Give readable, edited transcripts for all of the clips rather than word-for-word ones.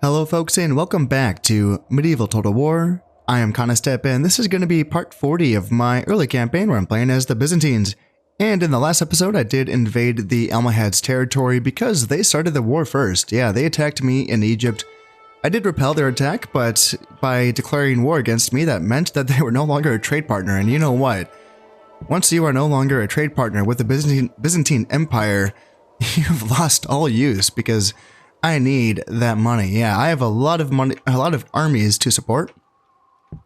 Hello folks and welcome back to Medieval Total War. I am Conostep and this is going to be part 40 of my early campaign where I'm playing as the Byzantines. And in the last episode I did invade the Almohad's territory because they started the war first. Yeah, they attacked me in Egypt. I did repel their attack, but by declaring war against me that meant that they were no longer a trade partner. And you know what? Once you are no longer a trade partner with the Byzantine Empire, you've lost all use because I need that money. Yeah, I have a lot of money, a lot of armies to support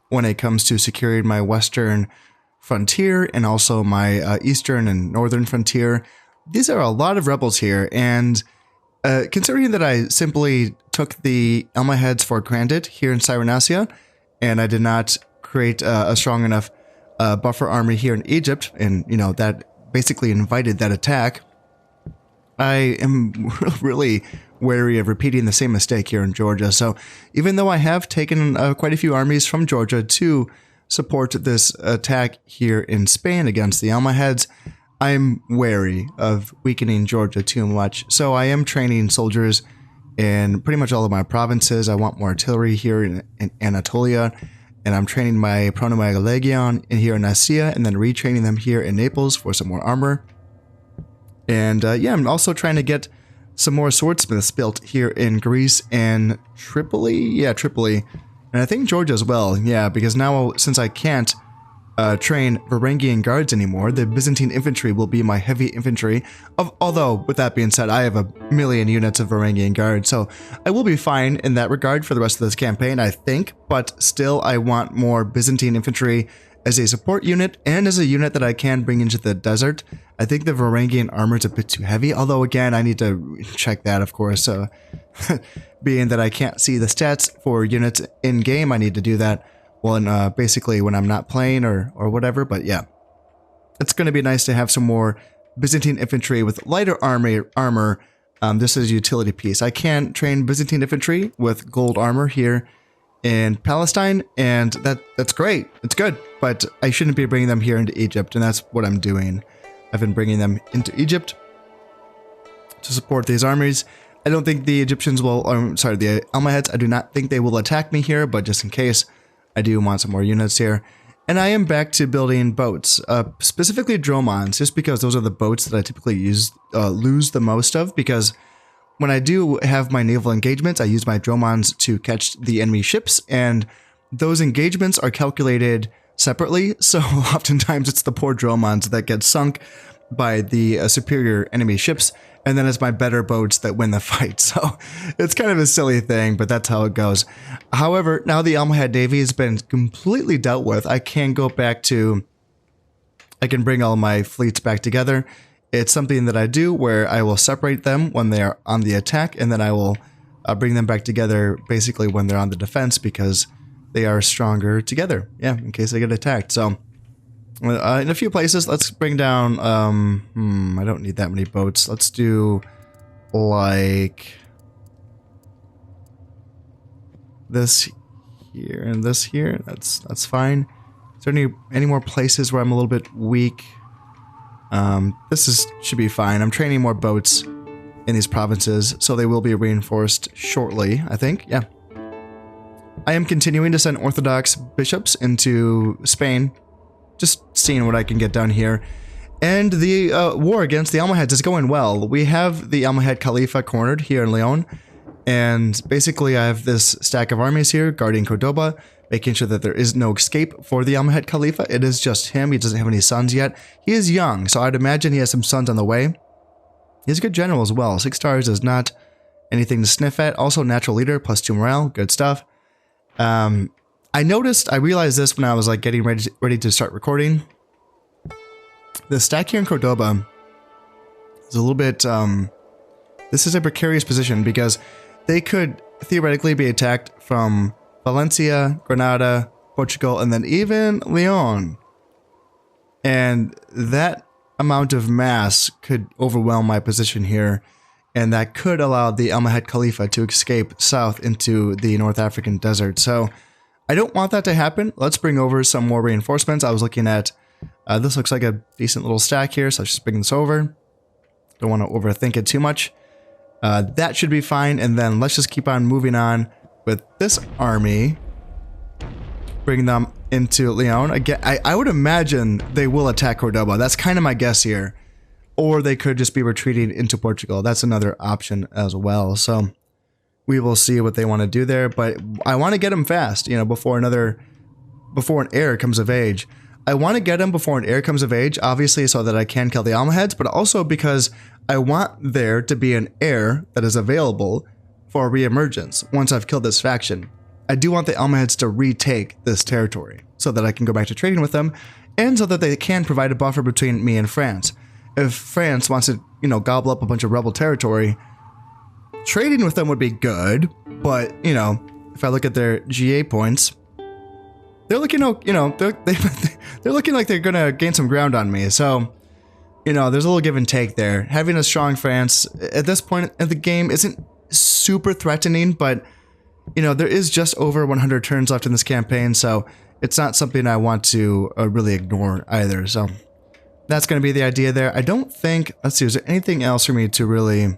when it comes to securing my western frontier and also my eastern and northern frontier. These are a lot of rebels here, and considering that I simply took the Almohads for granted here in Cyrenaica, and I did not create a strong enough buffer army here in Egypt, and you know that basically invited that attack, I am really wary of repeating the same mistake here in Georgia. So even though I have taken quite a few armies from Georgia to support this attack here in Spain against the Almohads, I'm wary of weakening Georgia too much. So I am training soldiers in pretty much all of my provinces. I want more artillery here in Anatolia, and I'm training my Pronomega Legion in here in Nicaea, and then retraining them here in Naples for some more armor. And yeah, I'm also trying to get some more swordsmiths built here in Greece and Tripoli. Yeah, Tripoli. And I think Georgia as well. Yeah, because now since I can't train Varangian guards anymore, the Byzantine infantry will be my heavy infantry. Although, with that being said, I have a million units of Varangian guards, so I will be fine in that regard for the rest of this campaign, I think. But still, I want more Byzantine infantry as a support unit and as a unit that I can bring into the desert. I think the Varangian armor is a bit too heavy, although again, I need to check that, of course. Being that I can't see the stats for units in game, I need to do that when basically when I'm not playing or whatever. But yeah, it's going to be nice to have some more Byzantine infantry with lighter armor. This is a utility piece. I can train Byzantine infantry with gold armor here in Palestine, and that's great. It's good, but I shouldn't be bringing them here into Egypt, and that's what I'm doing. I've been bringing them into Egypt to support these armies. I don't think the Egyptians will, the Almohads, I do not think they will attack me here, but just in case, I do want some more units here. And I am back to building boats, specifically dromons, just because those are the boats that I typically lose the most of, because when I do have my naval engagements, I use my dromons to catch the enemy ships, and those engagements are calculated separately, so oftentimes it's the poor dromons that get sunk by the superior enemy ships, and then it's my better boats that win the fight. So it's kind of a silly thing, but that's how it goes. However, now the Almohad Navy has been completely dealt with. I can go back to, I can bring all my fleets back together. It's something that I do where I will separate them when they are on the attack, and then I will bring them back together basically when they're on the defense, because they are stronger together, yeah, in case they get attacked. So in a few places, let's bring down, I don't need that many boats. Let's do like this here and this here. That's fine. Is there any more places where I'm a little bit weak? Should be fine. I'm training more boats in these provinces, so they will be reinforced shortly, I think. Yeah. I am continuing to send Orthodox bishops into Spain, just seeing what I can get done here. And the war against the Almohads is going well. We have the Almohad Calipha cornered here in Leon, and basically I have this stack of armies here guarding Cordoba, making sure that there is no escape for the Almohad Calipha. It is just him. He doesn't have any sons yet. He is young, so I'd imagine he has some sons on the way. He's a good general as well. 6 stars is not anything to sniff at. Also natural leader, +2 morale. Good stuff. I realized this when I was like getting ready to start recording. The stack here in Cordoba is a little bit, this is a precarious position because they could theoretically be attacked from Valencia, Granada, Portugal, and then even Leon. And that amount of mass could overwhelm my position here, and that could allow the Almohad Calipha to escape south into the North African desert. So I don't want that to happen. Let's bring over some more reinforcements. I was looking at, this looks like a decent little stack here, so let's just bring this over. Don't want to overthink it too much. That should be fine, and then let's just keep on moving on with this army. Bring them into Leon. Again, I would imagine they will attack Cordoba. That's kind of my guess here. Or they could just be retreating into Portugal. That's another option as well. So we will see what they want to do there. But I want to get them fast, you know, before an heir comes of age. I want to get them before an heir comes of age, obviously, so that I can kill the Almohads, but also because I want there to be an heir that is available for reemergence once I've killed this faction. I do want the Almohads to retake this territory so that I can go back to trading with them, and so that they can provide a buffer between me and France. If France wants to, you know, gobble up a bunch of rebel territory, trading with them would be good, but, you know, if I look at their GA points, they're looking, you know, they're looking like they're gonna gain some ground on me. So, you know, there's a little give and take there. Having a strong France at this point in the game isn't super threatening, but, you know, there is just over 100 turns left in this campaign, so it's not something I want to really ignore either. So that's going to be the idea there. I don't think, let's see, is there anything else for me to really...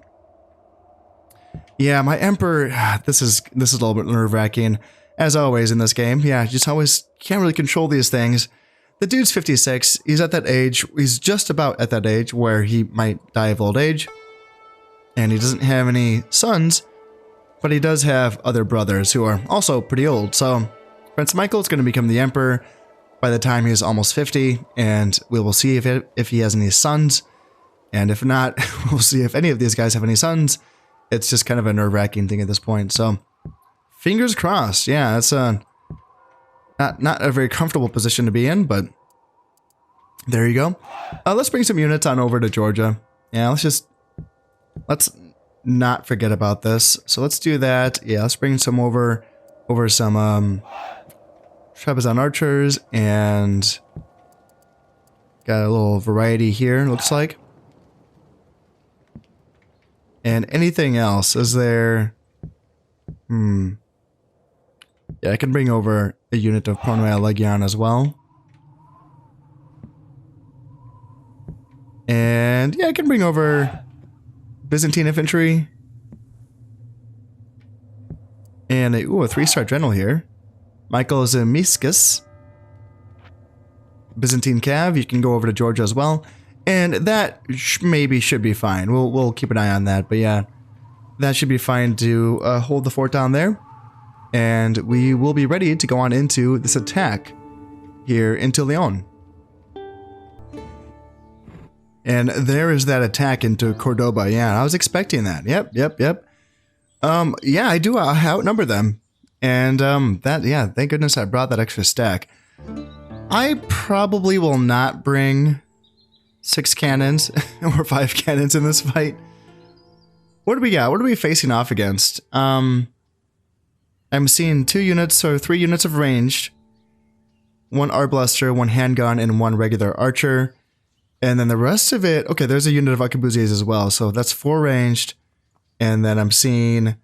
Yeah, my Emperor, this is a little bit nerve-wracking, as always in this game. Yeah, you just always can't really control these things. The dude's 56, he's at that age, he's just about at that age where he might die of old age, and he doesn't have any sons, but he does have other brothers who are also pretty old. So Prince Michael is going to become the Emperor by the time he's almost 50, and we will see if he has any sons, and if not, we'll see if any of these guys have any sons. It's just kind of a nerve-wracking thing at this point, so fingers crossed. Yeah, that's not a very comfortable position to be in, but there you go. Let's bring some units on over to Georgia. Yeah, let's not forget about this. So let's do that. Yeah, let's bring some over some Trebizond archers, and got a little variety here, looks like. And anything else? Is there... Yeah, I can bring over a unit of Pronoia Legion as well. And yeah, I can bring over Byzantine infantry. And a 3-star general here. Michael Zemiscus. Byzantine Cav, you can go over to Georgia as well. And that maybe should be fine. We'll keep an eye on that. But yeah, that should be fine to hold the fort down there. And we will be ready to go on into this attack here into Leon. And there is that attack into Cordoba. Yeah, I was expecting that. Yep. Yeah, I do outnumber them. And yeah, thank goodness I brought that extra stack. I probably will not bring 6 cannons or 5 cannons in this fight. What do we got? What are we facing off against? I'm seeing 2 units or 3 units of ranged, 1 arblaster, 1 handgun, and 1 regular archer. And then the rest of it, okay, there's a unit of arquebusiers as well, so that's 4 ranged. And then I'm seeing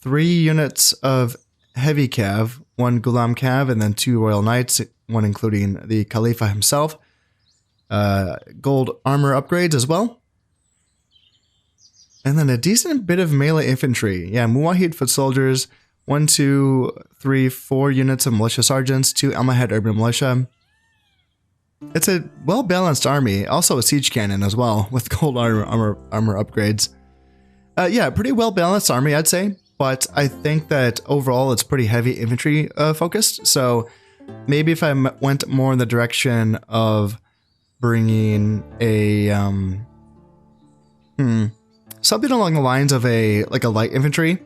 3 units of heavy cav, 1 Ghulam cav, and then 2 royal knights, 1 including the Calipha himself. Gold armor upgrades as well. And then a decent bit of melee infantry. Yeah, Muwahid foot soldiers, 1, 2, 3, 4 units of militia sergeants, 2 Almohad urban militia. It's a well-balanced army, also a siege cannon as well, with gold armor upgrades. Yeah, pretty well-balanced army, I'd say, but I think that overall it's pretty heavy infantry focused, so maybe if I went more in the direction of bringing a, something along the lines of a light infantry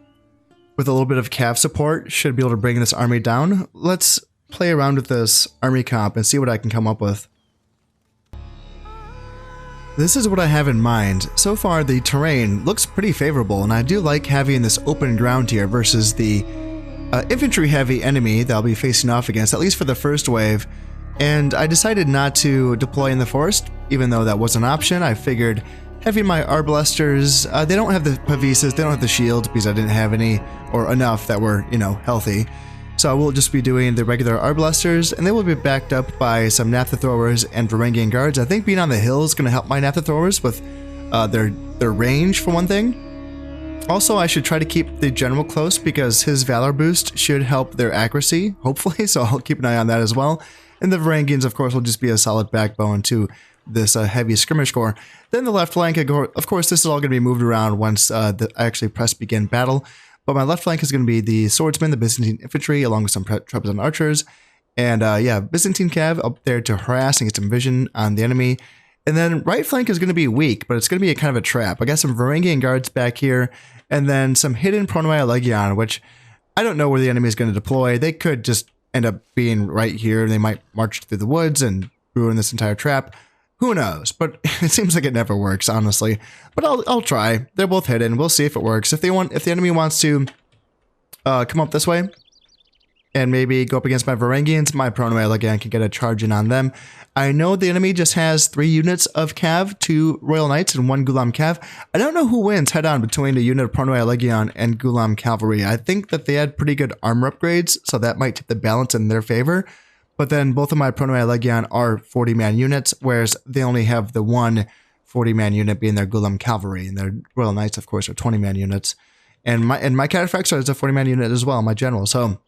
with a little bit of cav support should be able to bring this army down. Let's play around with this army comp and see what I can come up with. This is what I have in mind. So far, the terrain looks pretty favorable, and I do like having this open ground here versus the infantry-heavy enemy that I'll be facing off against, at least for the first wave. And I decided not to deploy in the forest, even though that was an option. I figured having my arbalesters, they don't have the pavises, they don't have the shields because I didn't have any or enough that were, you know, healthy. So I will just be doing the regular arbalesters, and they will be backed up by some naphtha throwers and Varangian guards. I think being on the hill is going to help my naphtha throwers with their range for one thing. Also, I should try to keep the general close because his valor boost should help their accuracy, hopefully, so I'll keep an eye on that as well. And the Varangians, of course, will just be a solid backbone to this heavy skirmish corps. Then the left flank, of course, this is all going to be moved around once I actually press begin battle. But my left flank is going to be the swordsmen, the Byzantine infantry, along with some Trebizond archers. And yeah, Byzantine cav up there to harass and get some vision on the enemy. And then right flank is going to be weak, but it's going to be a kind of a trap. I got some Varangian guards back here, and then some hidden Pronoia Legion, which I don't know where the enemy is going to deploy. They could just end up being right here. They might march through the woods and ruin this entire trap. Who knows? But it seems like it never works, honestly. But I'll try. They're both hidden. We'll see if it works. If the enemy wants to come up this way and maybe go up against my Varangians, my Pronoia Legion can get a charge in on them. I know the enemy just has 3 units of cav, 2 Royal Knights and 1 Gulam cav. I don't know who wins head-on between a unit of Pronoia Legion and Gulam Cavalry. I think that they had pretty good armor upgrades, so that might tip the balance in their favor. But then both of my Pronoia Legion are 40-man units, whereas they only have the one 40-man unit being their Gulam Cavalry, and their Royal Knights, of course, are 20-man units. And my Cataphracts is a 40-man unit as well, my general. So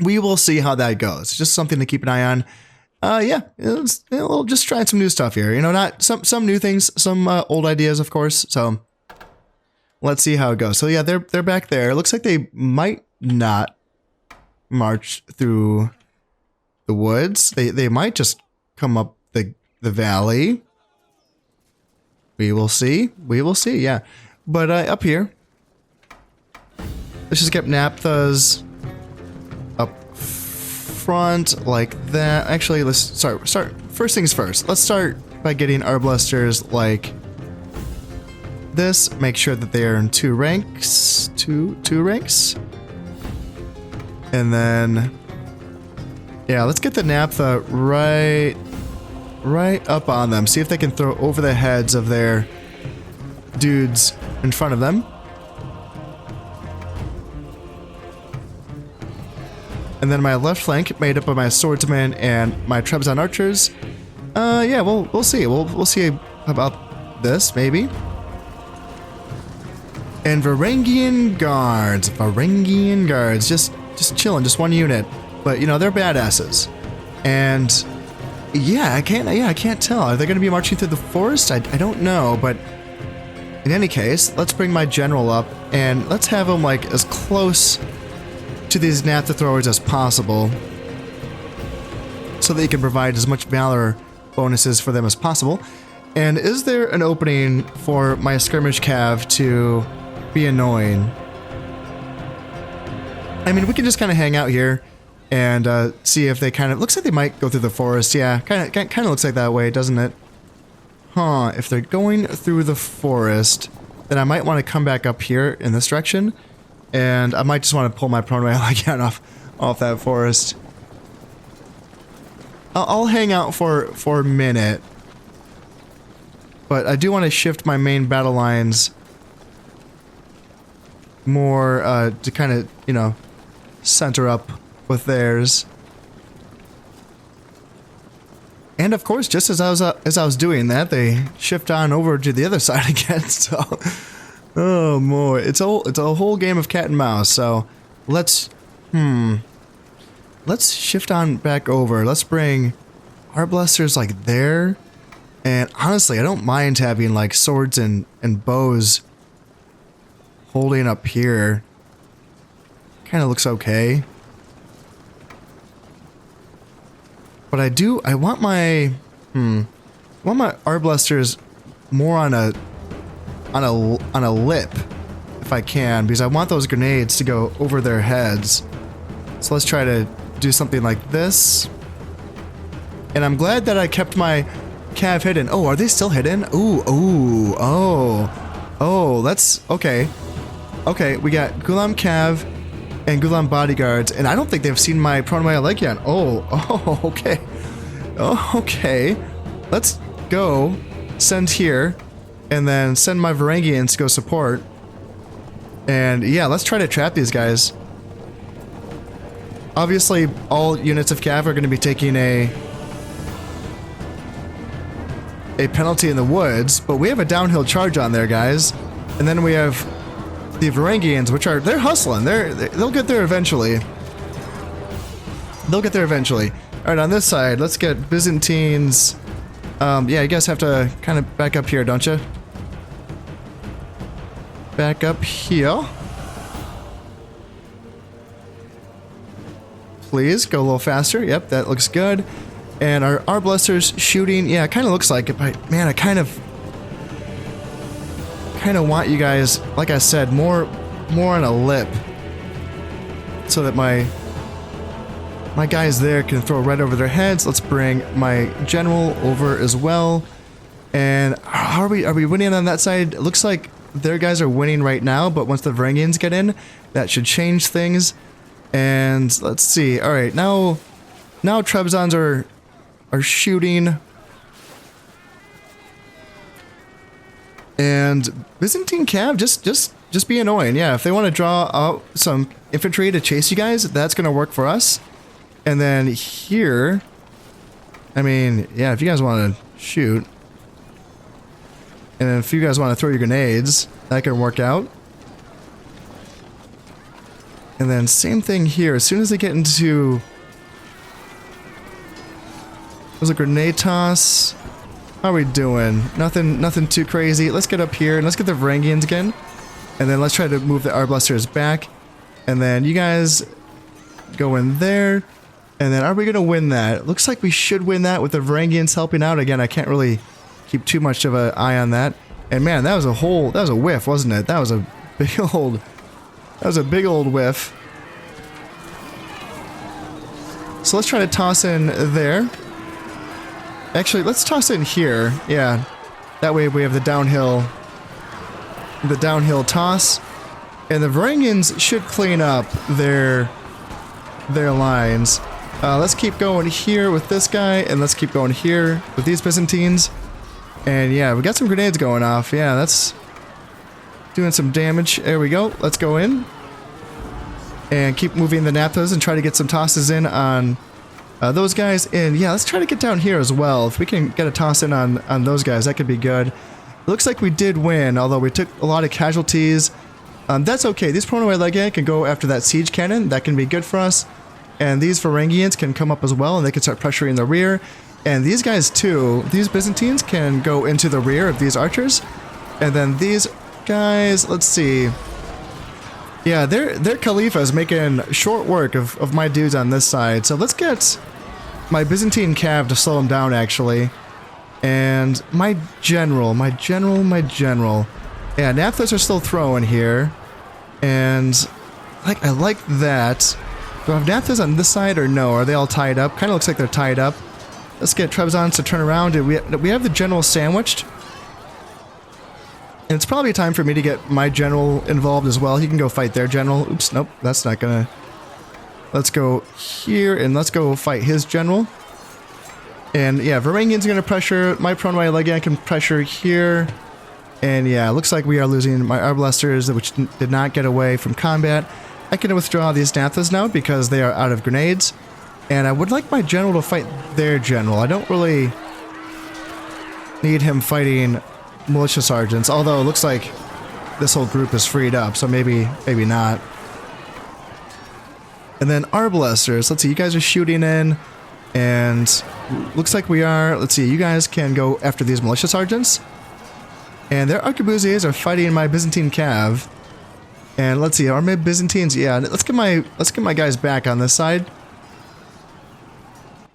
we will see how that goes. Just something to keep an eye on. Yeah, we'll just try some new stuff here. You know, not some new things, some old ideas, of course. So let's see how it goes. So yeah, they're back there. It looks like they might not march through the woods. They might just come up the valley. We will see. We will see. Yeah, but up here, let's just get Naphtha's up front like that. Actually, let's start. First things first. Let's start by getting Arbalesters like this. Make sure that they are in 2 ranks. Two ranks. And then, yeah, let's get the Naphtha right up on them. See if they can throw over the heads of their dudes in front of them. And then my left flank, made up of my swordsmen and my Trebizond archers. Yeah, we'll see. We'll see about this, maybe. And Varangian guards, just chilling, just 1 unit. But you know, they're badasses. And yeah, I can't tell. Are they going to be marching through the forest? I don't know, but in any case, let's bring my general up and let's have him like as close to these Naphtha throwers as possible, so that you can provide as much valor bonuses for them as possible. And is there an opening for my skirmish cav to be annoying? I mean, we can just kind of hang out here and see if they kind of... Looks like they might go through the forest. Yeah, kind of looks like that way, doesn't it? Huh, if they're going through the forest, then I might want to come back up here in this direction. And I might just want to pull my Pronoia Legion off that forest. I'll hang out for a minute. But I do want to shift my main battle lines more to kind of, you know, center up with theirs. And of course, just as I was doing that, they shift on over to the other side again. So, oh boy, it's a whole game of cat and mouse. So, let's shift on back over. Let's bring Arbalesters like there. And honestly, I don't mind having like swords and bows holding up here. Kind of looks okay. But I want my Arbalesters more on a lip, if I can, because I want those grenades to go over their heads. So let's try to do something like this. And I'm glad that I kept my cav hidden. Oh, are they still hidden? Oh, that's okay. Okay, we got Gulam Cav and Gulam bodyguards, and I don't think they've seen my Pronoia Legion. Oh, okay. Oh, okay. Let's go send here, and then send my Varangians to go support. And yeah, let's try to trap these guys. Obviously, all units of cav are going to be taking a penalty in the woods, but we have a downhill charge on there, guys. And then we have the Varangians, which are, they're hustling. They'll get there eventually. They'll get there eventually. All right, on this side, let's get Byzantines. Yeah, you guys have to kind of back up here, don't you? Back up here. Please, go a little faster. Yep, that looks good. And our Arbalesters shooting, yeah, it kind of looks like it, but man, I kind of want you guys, like I said, more on a lip, so that my guys there can throw right over their heads. Let's bring my general over as well. And are we winning on that side? It looks like their guys are winning right now, but once the Varangians get in, that should change things. And let's see. All right, now Trebizonds are shooting. And Byzantine Cav just be annoying. Yeah, if they want to draw out some infantry to chase you guys, that's going to work for us. And then here, I mean, yeah, if you guys want to shoot, and if you guys want to throw your grenades, that can work out. And then same thing here. As soon as they get into... There's a grenade toss. How are we doing? Nothing too crazy. Let's get up here and let's get the Varangians again. And then let's try to move the Arbalesters back. And then you guys go in there. And then are we going to win that? It looks like we should win that with the Varangians helping out. Again, I can't really keep too much of an eye on that. And man, that was a whiff, wasn't it? That was a big old whiff. So let's try to toss in there. Actually, let's toss in here. Yeah. That way we have the downhill toss. And the Varangians should clean up their lines. Let's keep going here with this guy, and let's keep going here with these Byzantines. And yeah, we got some grenades going off. Yeah, that's doing some damage. There we go. Let's go in and keep moving the Naphthas and try to get some tosses in on those guys. And yeah, let's try to get down here as well. If we can get a toss in on those guys, that could be good. It looks like we did win, although we took a lot of casualties. That's okay. These Pronoe Legate can go after that siege cannon. That can be good for us. And these Varangians can come up as well, and they can start pressuring the rear. And these guys too, these Byzantines can go into the rear of these archers. And then these guys, let's see. Yeah, their Calipha is making short work of my dudes on this side. So let's get my Byzantine Cav to slow them down, actually. And my general. Yeah, Naphthas are still throwing here. And I like that. Do I have Naphthas on this side or no? Are they all tied up? Kind of looks like they're tied up. Let's get Trebizonds to turn around. We have the general sandwiched. And it's probably time for me to get my general involved as well. He can go fight their general. Oops, nope, that's not gonna... Let's go here and let's go fight his general. And yeah, Varangian's gonna pressure. My Pronoe Legate can pressure here. And yeah, it looks like we are losing my Arbalesters, which did not get away from combat. I can withdraw these Naphthas now because they are out of grenades. And I would like my general to fight their general. I don't really need him fighting militia sergeants, although it looks like this whole group is freed up, so maybe not. And then Arbalesters, let's see, you guys are shooting in, and looks like we are. Let's see, you guys can go after these militia sergeants. And their arquebusiers are fighting my Byzantine Cav. And let's see, are my Byzantines? Yeah, let's get my guys back on this side.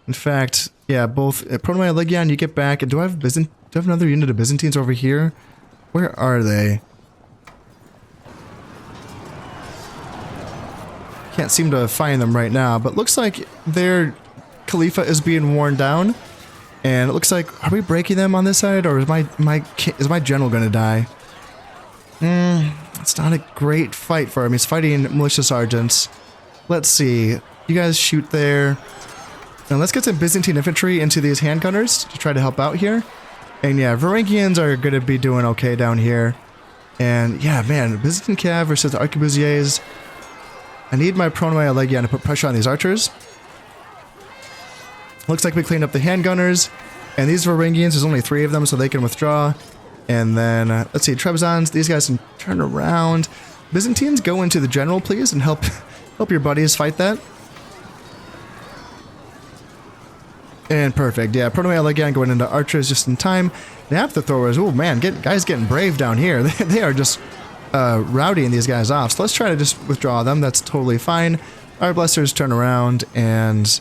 In fact, yeah, both Pronoe Legion, you get back. And do I have another unit of Byzantines over here? Where are they? Can't seem to find them right now, but looks like their Calipha is being worn down. And it looks like, are we breaking them on this side, or is my general gonna die? It's not a great fight for him. He's fighting militia sergeants. Let's see. You guys shoot there. Now let's get some Byzantine infantry into these handgunners to try to help out here. And yeah, Varangians are gonna be doing okay down here. And yeah, man, Byzantine Cav versus the arquebusiers. I need my Pronoe Legion to put pressure on these archers. Looks like we cleaned up the handgunners. And these Varangians, there's only 3 of them, so they can withdraw. And then, let's see, Trebizonds, these guys can turn around. Byzantines, go into the general, please, and help your buddies fight that. And perfect, yeah. Proto again going into archers just in time. The after-throwers, oh man, guys getting brave down here. They are just routing these guys off. So let's try to just withdraw them. That's totally fine. Our blessers turn around, and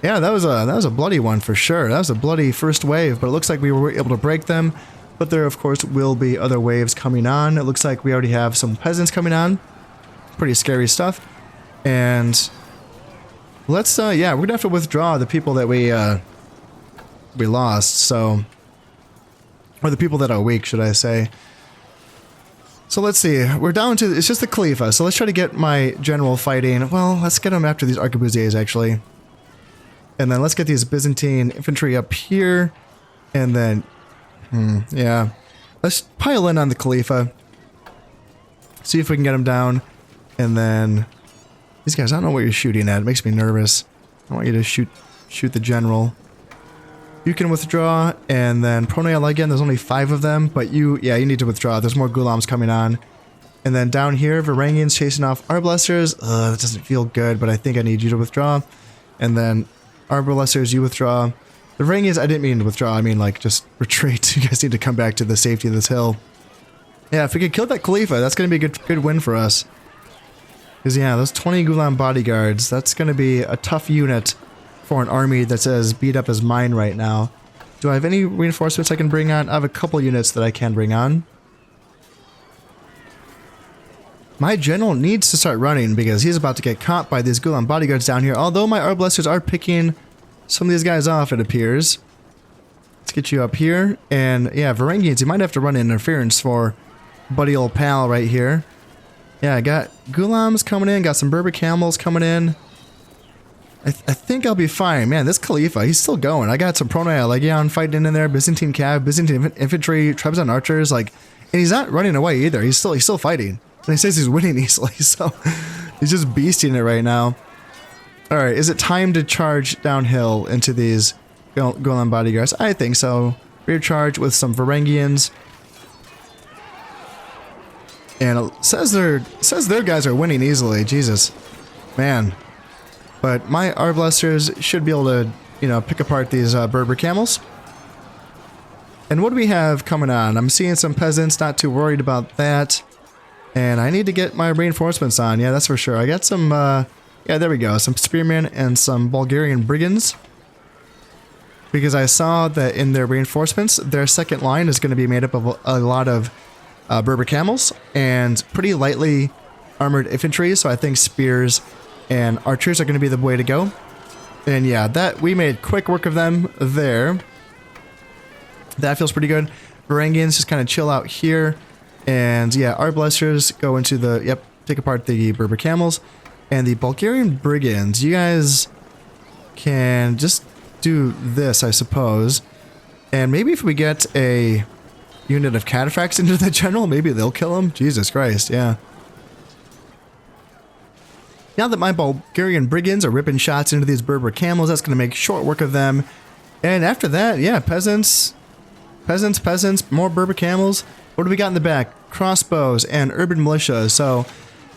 yeah, that was a bloody one for sure. That was a bloody first wave, but it looks like we were able to break them. But there, of course, will be other waves coming on. It looks like we already have some peasants coming on. Pretty scary stuff. And let's, yeah, we're gonna have to withdraw the people that we lost. So, or the people that are weak, should I say? So let's see. We're down to, it's just the Calipha. So let's try to get my general fighting. Well, let's get them after these arquebusiers, actually. And then let's get these Byzantine infantry up here. And then, yeah. Let's pile in on the Calipha. See if we can get him down. And then, these guys, I don't know what you're shooting at. It makes me nervous. I want you to shoot the general. You can withdraw, and then Pronoyal again, there's only 5 of them, but you need to withdraw. There's more Gulams coming on. And then down here, Varangians chasing off our blessers. That doesn't feel good, but I think I need you to withdraw. And then our blessers, you withdraw. The Varangians, I didn't mean to withdraw. I mean, like, just retreat. You guys need to come back to the safety of this hill. Yeah, if we could kill that Calipha, that's going to be a good win for us. Because, yeah, those 20 Gulam bodyguards, that's going to be a tough unit for an army that's as beat up as mine right now. Do I have any reinforcements I can bring on? I have a couple units that I can bring on. My general needs to start running because he's about to get caught by these Gulam bodyguards down here. Although my Arblessers are picking some of these guys off, it appears. Let's get you up here. And yeah, Varangians, you might have to run interference for buddy old pal right here. Yeah, I got Gulams coming in, got some Berber camels coming in. I think I'll be fine. Man, this Calipha, he's still going. I got some Pronoya Legion fighting in there, Byzantine Cav, Byzantine Infantry, Trebizond Archers, like, and he's not running away either. He's still fighting. And he says he's winning easily, so he's just beasting it right now. Alright, is it time to charge downhill into these Golan bodyguards? I think so. Rear charge with some Varangians. And it says their guys are winning easily. Jesus. Man. But my Arblessers should be able to, you know, pick apart these Berber camels. And what do we have coming on? I'm seeing some peasants, not too worried about that. And I need to get my reinforcements on. Yeah, that's for sure. I got some, yeah, there we go. Some spearmen and some Bulgarian brigands. Because I saw that in their reinforcements, their second line is going to be made up of a lot of Berber camels and pretty lightly armored infantry. So I think spears and archers are going to be the way to go. And yeah, that we made quick work of them there. That feels pretty good. Varangians just kind of chill out here. And yeah, our blessers go into the, yep, take apart the Berber camels. And the Bulgarian brigands, you guys can just do this, I suppose. And maybe if we get a unit of cataphracts into the general, maybe they'll kill him. Jesus Christ, yeah. Now that my Bulgarian brigands are ripping shots into these Berber camels, that's going to make short work of them. And after that, yeah, peasants, more Berber camels. What do we got in the back? Crossbows and urban militia. So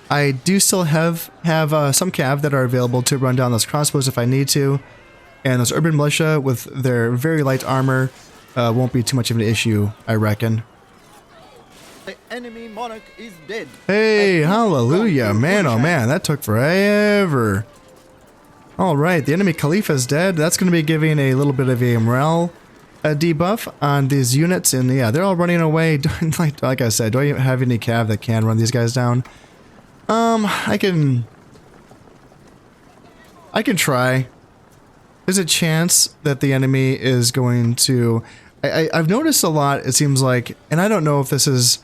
I do still have some cav that are available to run down those crossbows if I need to. And those urban militia with their very light armor won't be too much of an issue, I reckon. The enemy monarch is dead. Hey, hallelujah. Man, oh man, that took forever. Alright, the enemy Calipha is dead. That's going to be giving a little bit of a morale debuff on these units. And yeah, they're all running away. like I said, do I have any cav that can run these guys down? I can try. There's a chance that the enemy is going to... I've noticed a lot, it seems like, and I don't know if this is,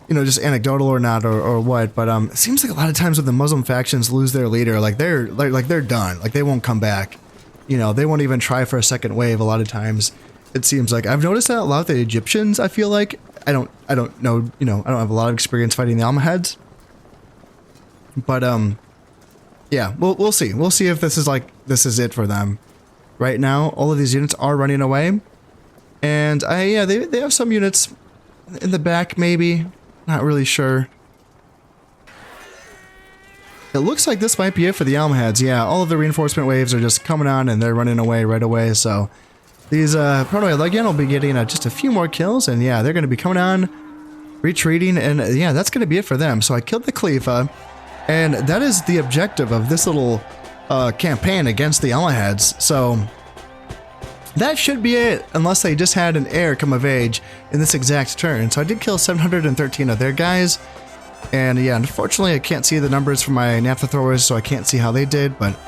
you know, just anecdotal or not, or what, but it seems like a lot of times when the Muslim factions lose their leader, like they're done, like they won't come back. You know, they won't even try for a second wave a lot of times. It seems like I've noticed that a lot with the Egyptians, I feel like. I don't know, you know, I don't have a lot of experience fighting the Almohads. But yeah, we'll see. We'll see if this is it for them. Right now, all of these units are running away. And yeah, they have some units in the back, maybe. Not really sure. it looks like this might be it for the Almohads. Yeah, all of the reinforcement waves are just coming on and they're running away right away. So these Proto-Legion will be getting just a few more kills, and yeah, they're going to be coming on, retreating, and yeah, that's going to be it for them. So I killed the Calipha, and that is the objective of this little campaign against the Almohads. So that should be it, unless they just had an heir come of age in this exact turn. So I did kill 713 of their guys. And yeah, unfortunately I can't see the numbers for my naphtha throwers, so I can't see how they did, but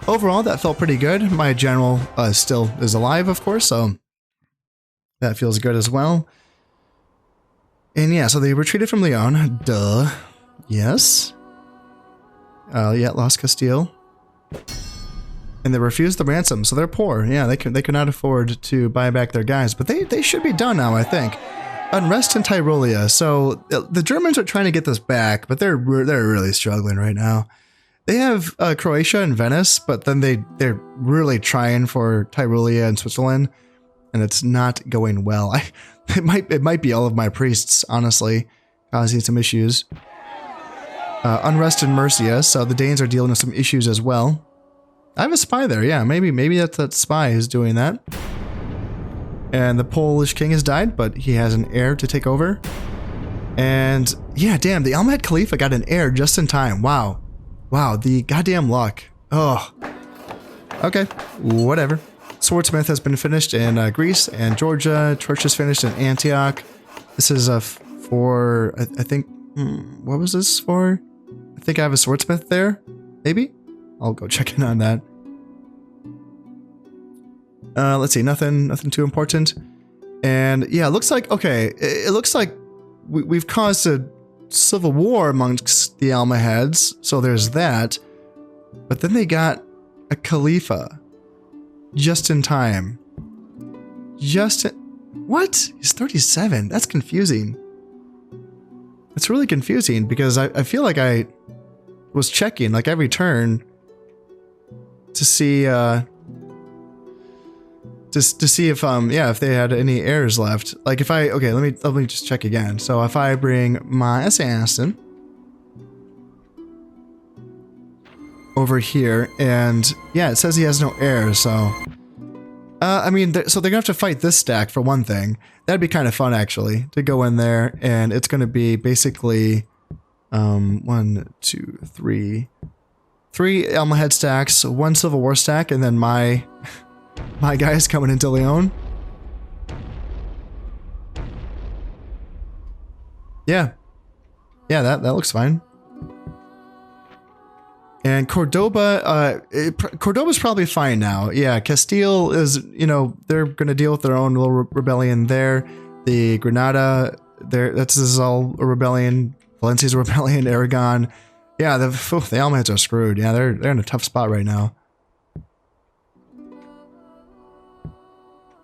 overall that felt pretty good. My general still is alive, of course, so that feels good as well. And yeah, so they retreated from Leon. Duh. Yes. Yeah, lost Castile. And they refused the ransom, so they're poor. Yeah, they could not afford to buy back their guys, but they should be done now, I think. Unrest in Tyrolia. So the Germans are trying to get this back, but they're really struggling right now. They have Croatia and Venice, but then they're really trying for Tyrolia and Switzerland, and it's not going well. It might be all of my priests, honestly, causing some issues. Unrest in Mercia, so the Danes are dealing with some issues as well. I have a spy there. Yeah, maybe that's that spy who's doing that. And the Polish king has died, but he has an heir to take over. And yeah, damn, the Almohad Calipha got an heir just in time. Wow. Wow, the goddamn luck. Oh. Okay, whatever. Swordsmith has been finished in Greece and Georgia. Church is finished in Antioch. This is for, I think, what was this for? I think I have a swordsmith there, maybe? I'll go check in on that. Let's see, nothing too important. And yeah, it looks like, okay, it looks like we've caused a civil war amongst the Almohads, so there's that. But then they got a Calipha just in time. What? He's 37. That's confusing. It's really confusing because I feel like I was checking like every turn to see just to see if if they had any heirs left. Like if okay, let me just check again. So if I bring my assassin over here, and yeah, it says he has no heirs, so I mean, so they're gonna have to fight this stack for one thing. That'd be kind of fun actually, to go in there, and it's gonna be basically 1, 2, 3 Almohad stacks, 1 Civil War stack, and then my guys coming into Leon. Yeah, that looks fine. And Cordoba, Cordoba's probably fine now. Yeah, Castile is, they're gonna deal with their own little rebellion there. The Granada, this is all a rebellion. Valencia's a rebellion. Aragon, yeah, the Almohads are screwed. Yeah, they're in a tough spot right now.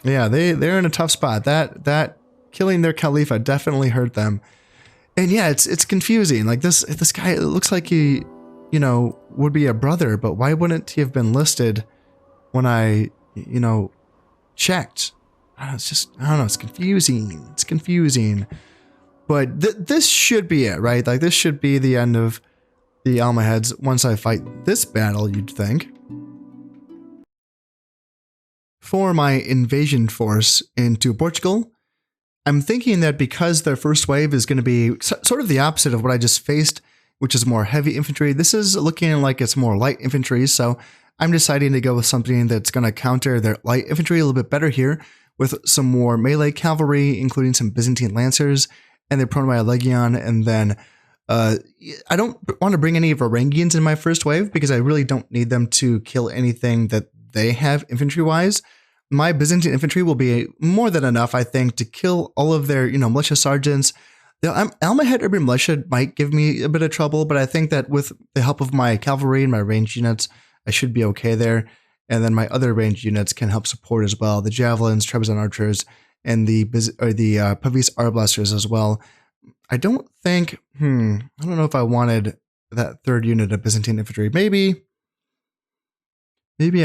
Yeah, they're in a tough spot. That killing their Calipha definitely hurt them. And yeah, it's confusing. Like this guy, it looks like he, would be a brother, but why wouldn't he have been listed when I, checked? I don't know, it's confusing. It's confusing. But this should be it, right? Like this should be the end of the Almohads once I fight this battle, you'd think. For my invasion force into Portugal, I'm thinking that because their first wave is going to be sort of the opposite of what I just faced, which is more heavy infantry, this is looking like it's more light infantry, so I'm deciding to go with something that's going to counter their light infantry a little bit better here, with some more melee cavalry, including some Byzantine lancers, and their Proto-Legion, and then I don't want to bring any Varangians in my first wave, because I really don't need them to kill anything that they have infantry-wise. My Byzantine infantry will be more than enough, I think, to kill all of their, militia sergeants. The Almohad urban militia might give me a bit of trouble, but I think that with the help of my cavalry and my ranged units, I should be okay there. And then my other ranged units can help support as well. The javelins, Trebizond archers, and the Pavis arblasters as well. I don't think, I don't know if I wanted that third unit of Byzantine infantry. Maybe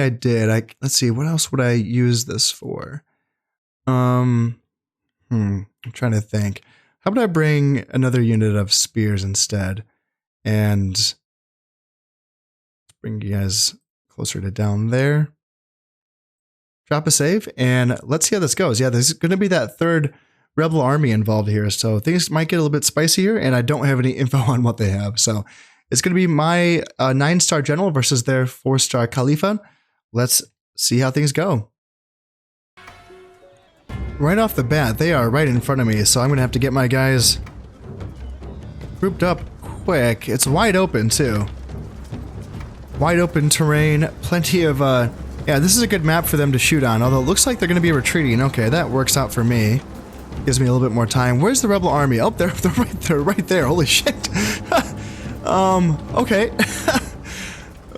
I did. Let's see, what else would I use this for? I'm trying to think. How about I bring another unit of spears instead? And bring you guys closer to down there. Drop a save, and let's see how this goes. Yeah, there's going to be that third rebel army involved here, so things might get a little bit spicier, and I don't have any info on what they have. So it's going to be my 9-star general versus their 4-star Calipha. Let's see how things go. Right off the bat, they are right in front of me, so I'm going to have to get my guys grouped up quick. It's wide open, too. Wide open terrain, plenty of, yeah, this is a good map for them to shoot on, although it looks like they're going to be retreating. Okay, that works out for me. Gives me a little bit more time. Where's the rebel army? Oh, they're right there. Holy shit. Okay.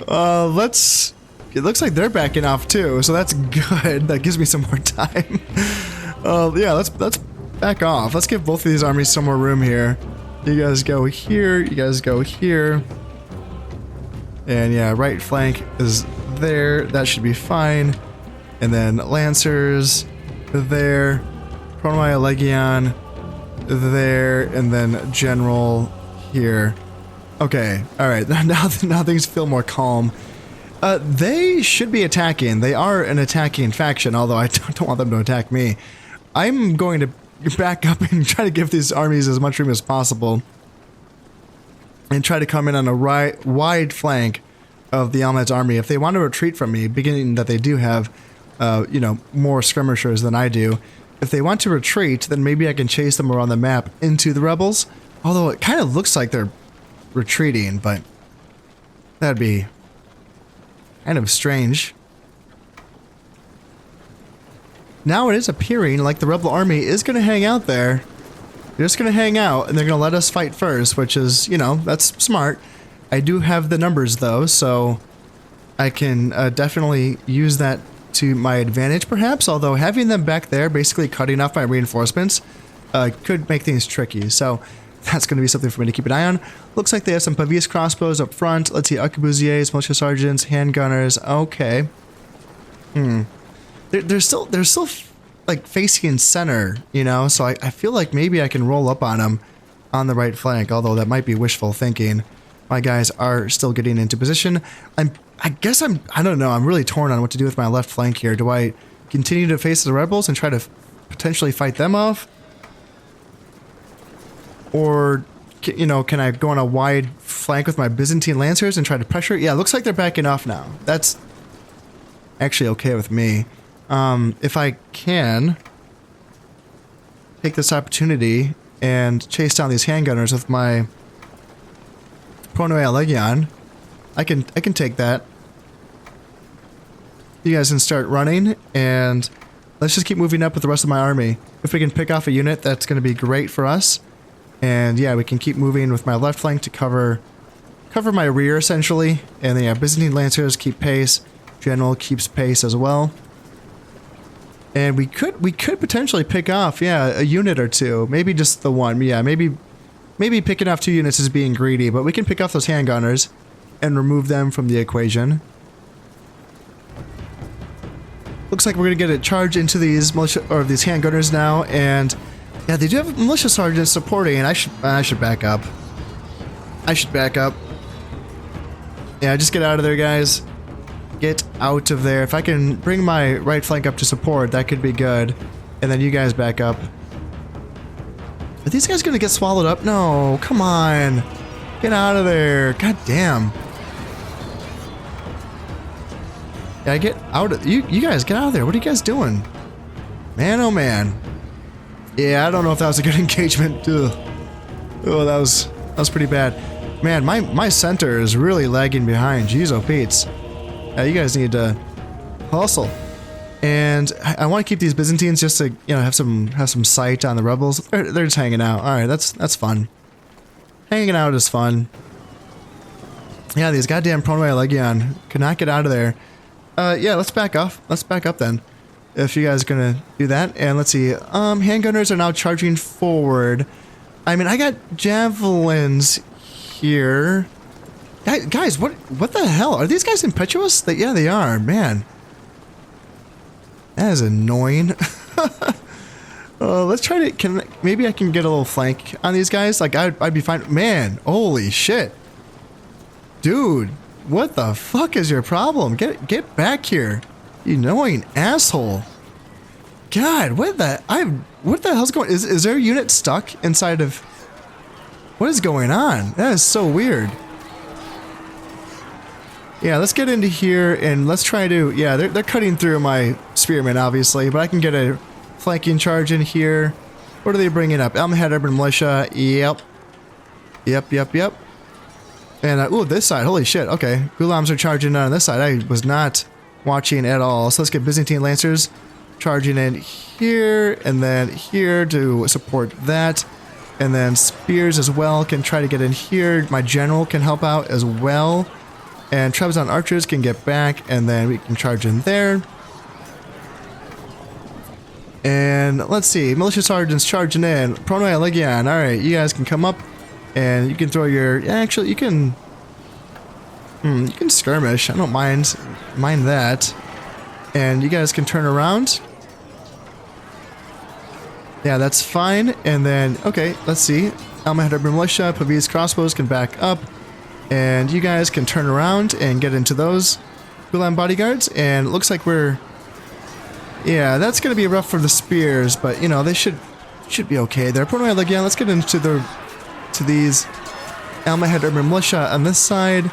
It looks like they're backing off too, so that's good. That gives me some more time. Yeah, let's back off. Let's give both of these armies some more room here. You guys go here, you guys go here. And yeah, right flank is there. That should be fine. And then Lancers there. Pronoi Legion there. And then General here. Okay, alright. Now things feel more calm. They should be attacking. They are an attacking faction, although I don't want them to attack me. I'm going to back up and try to give these armies as much room as possible. And try to come in on a wide flank of the Almohad's army. If they want to retreat from me, beginning that they do have, you know, more skirmishers than I do. If they want to retreat, then maybe I can chase them around the map into the rebels. Although it kind of looks like they're retreating, but that'd be kind of strange. Now it is appearing like the rebel army is going to hang out there. They're just going to hang out, and they're going to let us fight first, which is, you know, that's smart. I do have the numbers, though, so I can definitely use that to my advantage, perhaps, although having them back there, basically cutting off my reinforcements, could make things tricky. So that's going to be something for me to keep an eye on. Looks like they have some Pavis crossbows up front. Let's see, arquebusiers, militia sergeants, handgunners. Okay. They're still like facing center, you know, so I feel like maybe I can roll up on them on the right flank, although that might be wishful thinking. My guys are still getting into position. I don't know, I'm really torn on what to do with my left flank here. Do I continue to face the rebels and try to potentially fight them off? Or, you know, can I go on a wide flank with my Byzantine Lancers and try to pressure? Yeah, it looks like they're backing off now. That's actually okay with me. If I can take this opportunity and chase down these handgunners with my Pronoi Legion, I can take that. You guys can start running, and let's just keep moving up with the rest of my army. If we can pick off a unit, that's going to be great for us. And yeah, we can keep moving with my left flank to cover my rear, essentially. And then yeah, Byzantine Lancers keep pace. General keeps pace as well. And we could potentially pick off, yeah, a unit or two. Maybe just the one. Yeah, maybe picking off 2 units is being greedy, but we can pick off those handgunners and remove them from the equation. Looks like we're gonna get a charge into these militia or these handgunners now, and yeah, they do have militia sergeants supporting, and I should back up. I should back up. Yeah, just get out of there, guys. Get out of there. If I can bring my right flank up to support, that could be good. And then you guys back up. Are these guys gonna get swallowed up? No, come on. Get out of there. God damn. Yeah, get out of you guys get out of there. What are you guys doing? Man, oh man. Yeah, I don't know if that was a good engagement. Ugh. Oh, that was pretty bad. Man, my center is really lagging behind. Jeez, oh Pete's. You guys need to hustle. And I want to keep these Byzantines just to, you know, have some sight on the rebels. They're just hanging out. All right, that's fun. Hanging out is fun. Yeah, these goddamn Pronoi Legion could not get out of there. Yeah, let's back off. Let's back up then. If you guys are gonna do that. And let's see. Handgunners are now charging forward. I mean, I got javelins here. Guys, what the hell? Are these guys impetuous? Yeah, they are, man. That is annoying. Let's try to, maybe I can get a little flank on these guys. Like, I'd be fine. Man, holy shit. Dude, What the fuck is your problem? Get back here, you annoying asshole. God, what the hell's going? Is their unit stuck inside of? What is going on? That is so weird. Yeah, let's get into here and let's try to. Yeah, they're cutting through my spearmen, obviously, but I can get a flanking charge in here. What are they bringing up? Almohad Urban Militia. Yep. And ooh, this side. Holy shit. Okay, Gulams are charging on this side. I was not watching at all. So let's get Byzantine Lancers charging in here and then here to support that. And then spears as well can try to get in here. My general can help out as well. And Trebizond archers can get back and then we can charge in there. And let's see, militia sergeants charging in. Pronoia Legion. Alright, you guys can come up and you can throw your... Actually, you can skirmish. I don't mind that. And you guys can turn around. Yeah, that's fine. And then, okay, let's see. Almohad Urban Militia, Pavis crossbows can back up. And you guys can turn around and get into those Gulam bodyguards. And it looks like we're... Yeah, that's going to be rough for the spears, but, you know, they should be okay there. Portugal again, let's get into these Almohad Urban Militia on this side.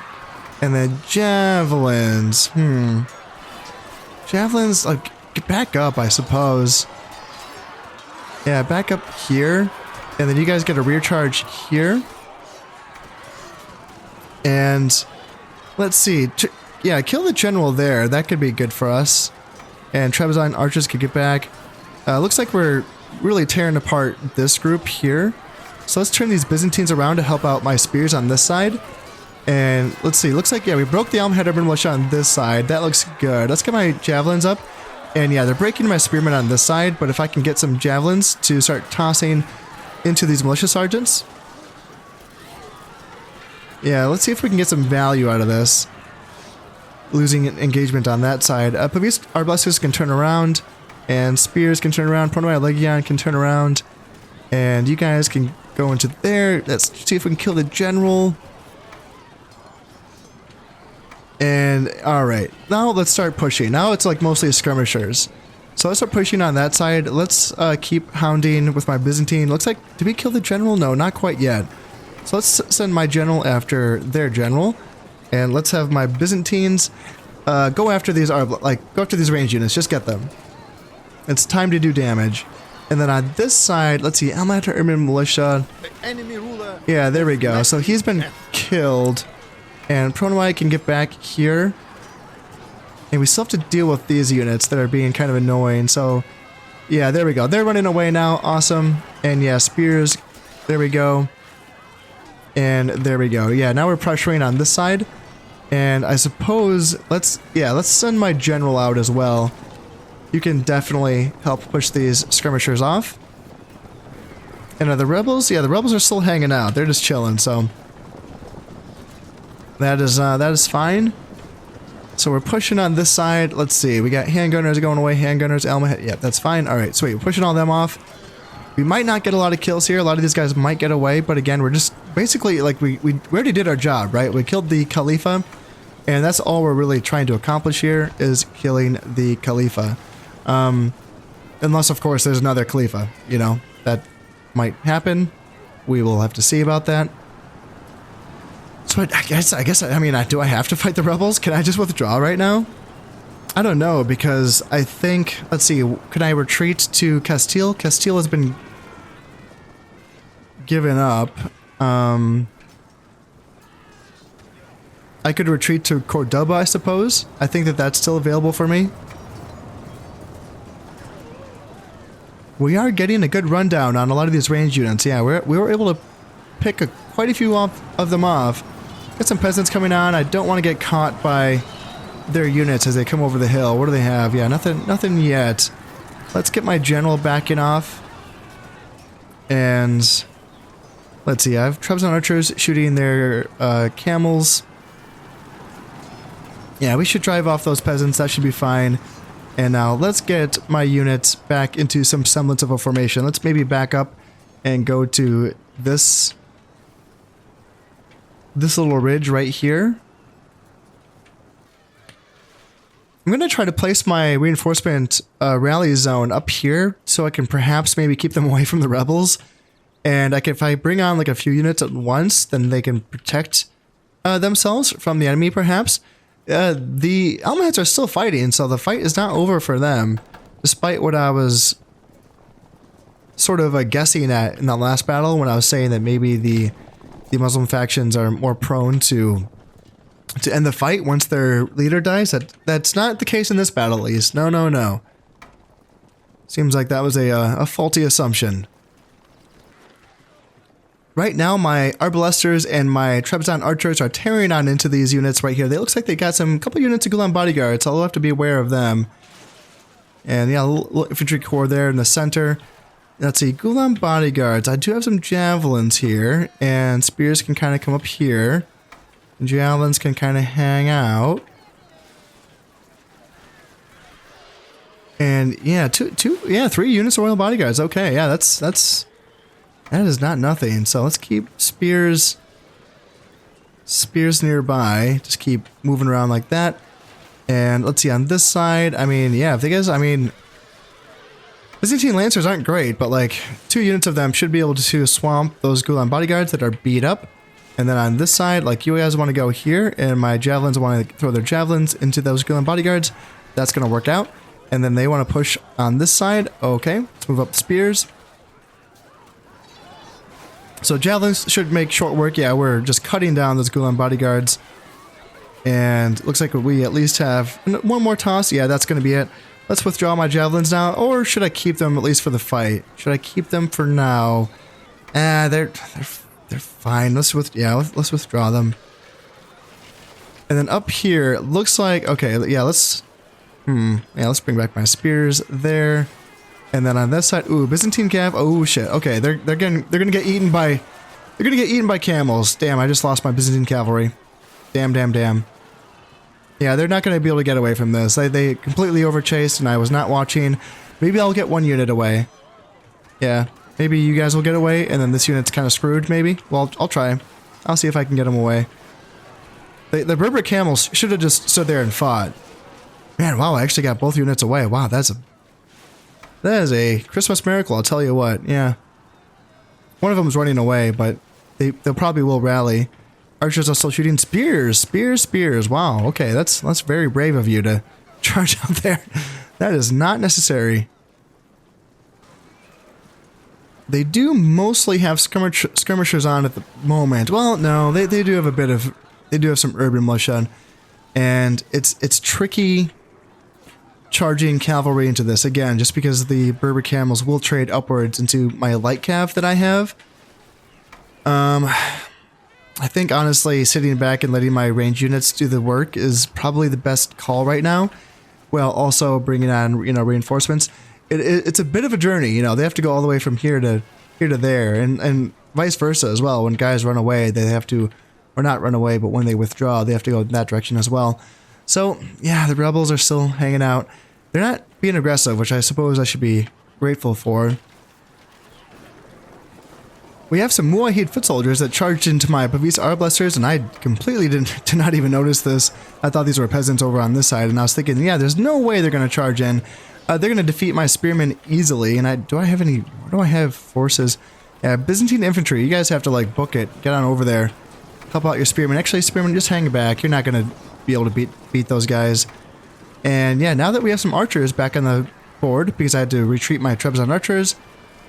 And then javelins. Javelins, like, get back up, I suppose. Yeah, back up here. And then you guys get a rear charge here. And let's see. Yeah, kill the general there. That could be good for us. And Trebizond archers could get back. Looks like we're really tearing apart this group here. So let's turn these Byzantines around to help out my spears on this side. And let's see. Looks like, yeah, we broke the Almohad Urban Militia on this side. That looks good. Let's get my javelins up. And yeah, they're breaking my spearmen on this side. But if I can get some javelins to start tossing into these militia sergeants. Yeah, let's see if we can get some value out of this. Losing engagement on that side. Pavis arbalesters can turn around. And spears can turn around. Pronoia Legion can turn around. And you guys can go into there. Let's see if we can kill the general. And alright. Now let's start pushing. Now it's like mostly skirmishers. So let's start pushing on that side. Let's keep hounding with my Byzantine. Looks like, did we kill the general? No, not quite yet. So let's send my general after their general. And let's have my Byzantines go after these range units. Just get them. It's time to do damage. And then on this side, let's see, Almohad Urban Militia. Enemy ruler. Yeah, there we go. So he's been killed. And Pronoi can get back here. And we still have to deal with these units that are being kind of annoying. So, yeah, there we go. They're running away now. Awesome. And yeah, spears. There we go. And there we go. Yeah, now we're pressuring on this side. And I suppose, let's send my general out as well. You can definitely help push these skirmishers off. And are the rebels? Yeah, the rebels are still hanging out. They're just chilling, so... That is fine. So we're pushing on this side. Let's see. We got handgunners going away. Handgunners, Almohad. Yeah, that's fine. All right, sweet. We're pushing all them off. We might not get a lot of kills here. A lot of these guys might get away, but again, we're just basically like we already did our job, right? We killed the Calipha, and that's all we're really trying to accomplish here is killing the Calipha. Unless, of course, there's another Calipha. You know, that might happen. We will have to see about that. So I guess, I mean, do I have to fight the rebels? Can I just withdraw right now? I don't know, because I think, let's see, can I retreat to Castile? Castile has been given up. I could retreat to Cordoba, I suppose. I think that that's still available for me. We are getting a good rundown on a lot of these range units. Yeah, we were able to pick quite a few of them off. Got some peasants coming on. I don't want to get caught by their units as they come over the hill. What do they have? Yeah, nothing yet. Let's get my general backing off. And let's see. I have Trebizond archers shooting their camels. Yeah, we should drive off those peasants. That should be fine. And now let's get my units back into some semblance of a formation. Let's maybe back up and go to this little ridge right here. I'm going to try to place my reinforcement rally zone up here so I can perhaps maybe keep them away from the rebels. And if I bring on like a few units at once, then they can protect themselves from the enemy perhaps. The Almohads are still fighting, so the fight is not over for them, despite what I was sort of guessing at in that last battle when I was saying that maybe the Muslim factions are more prone to end the fight once their leader dies. That's not the case in this battle, at least. No, no, no. Seems like that was a faulty assumption. Right now, my Arbalesters and my Trebizond archers are tearing on into these units right here. They looks like they got some couple units of Gulen bodyguards, so I'll have to be aware of them. And yeah, a little infantry corps there in the center. Let's see, Gulen bodyguards. I do have some javelins here, and spears can kind of come up here. Javelins can kind of hang out. And yeah, 3 units of royal bodyguards. Okay, yeah, that is not nothing. So let's keep spears nearby. Just keep moving around like that. And let's see on this side. I mean, yeah, if they guys, I mean, Byzantine Lancers aren't great, but like 2 units of them should be able to swamp those Gulen bodyguards that are beat up. And then on this side, like you guys want to go here, and my javelins want to throw their javelins into those Gulen bodyguards. That's going to work out. And then they want to push on this side. Okay, let's move up the spears. So javelins should make short work. Yeah, we're just cutting down those Gulen bodyguards. And looks like we at least have one more toss. Yeah, that's going to be it. Let's withdraw my javelins now. Or should I keep them at least for the fight? Should I keep them for now? They're fine. Let's withdraw them. And then up here, it looks like, okay, yeah, let's bring back my spears there. And then on this side, ooh, Byzantine cav. Oh shit. Okay, they're gonna get eaten by camels. Damn, I just lost my Byzantine cavalry. Damn. Yeah, they're not gonna be able to get away from this. They completely overchased, and I was not watching. Maybe I'll get 1 unit away. Yeah, maybe you guys will get away, and then this unit's kind of screwed. Maybe. Well, I'll try. I'll see if I can get them away. The Berber camels should have just stood there and fought. Man, wow, I actually got both units away. Wow, that is a Christmas miracle, I'll tell you what. Yeah. One of them is running away, but they probably will rally. Archers are still shooting spears. Spears. Wow, okay, that's very brave of you to charge out there. That is not necessary. They do mostly have skirmishers on at the moment. Well, no, they do have some urban militia. And it's tricky charging cavalry into this again, just because the Berber camels will trade upwards into my light cav that I have. I think honestly sitting back and letting my range units do the work is probably the best call right now, while also bringing on reinforcements. It's a bit of a journey, they have to go all the way from here to there, and vice versa as well. When guys run away, they have to, or not run away, but when they withdraw, they have to go in that direction as well. So, yeah, the rebels are still hanging out. They're not being aggressive, which I suppose I should be grateful for. We have some Muwahid foot soldiers that charged into my Bavis Arbalesters, and I completely did not even notice this. I thought these were peasants over on this side, and I was thinking, yeah, there's no way they're going to charge in. They're going to defeat my spearmen easily, and do I have forces? Yeah, Byzantine infantry, you guys have to, like, book it. Get on over there. Help out your spearmen. Actually, spearmen, just hang back. You're not going to be able to beat those guys. And yeah, now that we have some archers back on the board, because I had to retreat my Trebizond archers,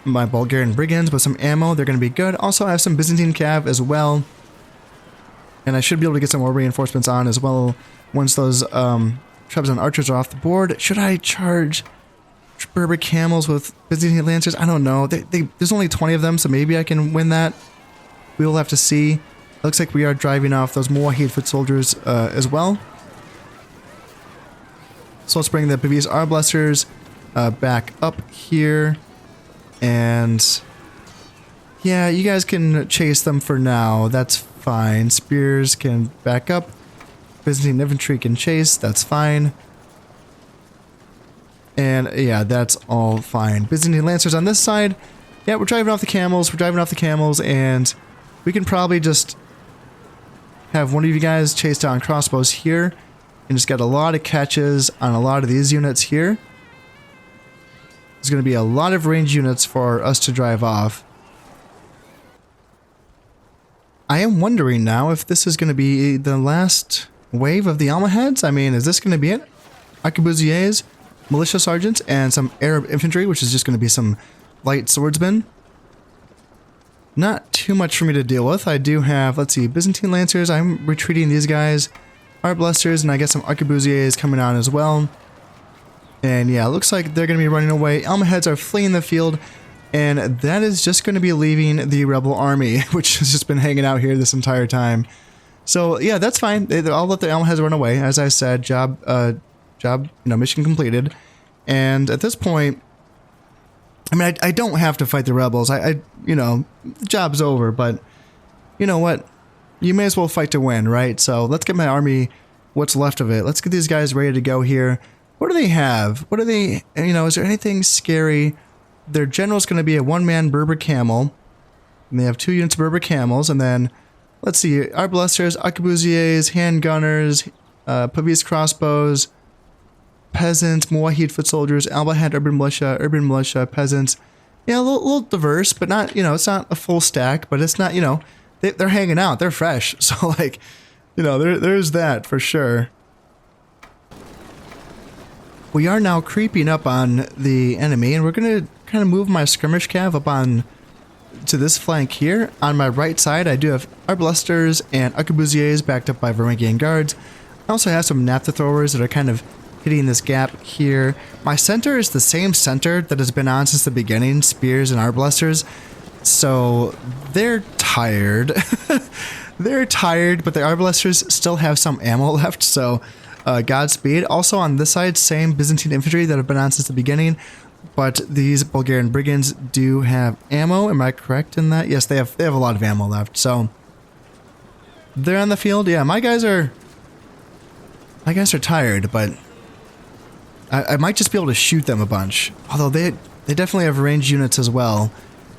my Bulgarian brigands with some ammo, they're going to be good. Also, I have some Byzantine cav as well. And I should be able to get some more reinforcements on as well once those Trebizond archers are off the board. Should I charge Berber camels with Byzantine lancers? I don't know. There's only 20 of them, so maybe I can win that. We will have to see. Looks like we are driving off those Muwahid foot soldiers as well. So let's bring the Bavis Arbalesters back up here. And yeah, you guys can chase them for now. That's fine. Spears can back up. Byzantine infantry can chase. That's fine. And yeah, that's all fine. Byzantine lancers on this side. Yeah, we're driving off the camels. And we can probably just have one of you guys chase down crossbows here. and just got a lot of catches on a lot of these units here. There's going to be a lot of range units for us to drive off. I am wondering now if this is going to be the last wave of the Almohads. I mean, is this going to be it? Arquebusiers, militia sergeants, and some Arab infantry, which is just going to be some light swordsmen. Not too much for me to deal with. I do have, let's see, Byzantine lancers. I'm retreating these guys. Arbalesters, and I get some arquebusiers coming on as well. And yeah, it looks like they're going to be running away. Almohads are fleeing the field. And that is just going to be leaving the rebel army, which has just been hanging out here this entire time. So yeah, that's fine. I'll let the Almohads run away. As I said, mission completed. And at this point, I mean, I don't have to fight the rebels. The job's over. But you know what? You may as well fight to win, right? So let's get my army, what's left of it. Let's get these guys ready to go here. What do they have? What are they? Is there anything scary? Their general's going to be a one-man Berber camel. And they have 2 units of Berber camels. And then, let's see, arbalesters, arquebusiers, handgunners, Pavis crossbows, peasants, Muwahid foot soldiers, Almohad urban militia, peasants. Yeah, a little diverse, but not, it's not a full stack, but it's not, they're hanging out. They're fresh. So, there's that for sure. We are now creeping up on the enemy, and we're going to kind of move my skirmish cav up on to this flank here. On my right side, I do have arbalesters and arquebusiers backed up by Varangian guards. I also have some naphtha throwers that are kind of hitting this gap here. My center is the same center that has been on since the beginning, spears and arbalesters. So they're tired. They're tired, but the arbalesters still have some ammo left, so Godspeed. Also on this side, same Byzantine infantry that have been on since the beginning, but these Bulgarian brigands do have ammo. Am I correct in that? Yes, they have a lot of ammo left. So they're on the field. Yeah, my guys are tired, but I might just be able to shoot them a bunch. Although they definitely have ranged units as well.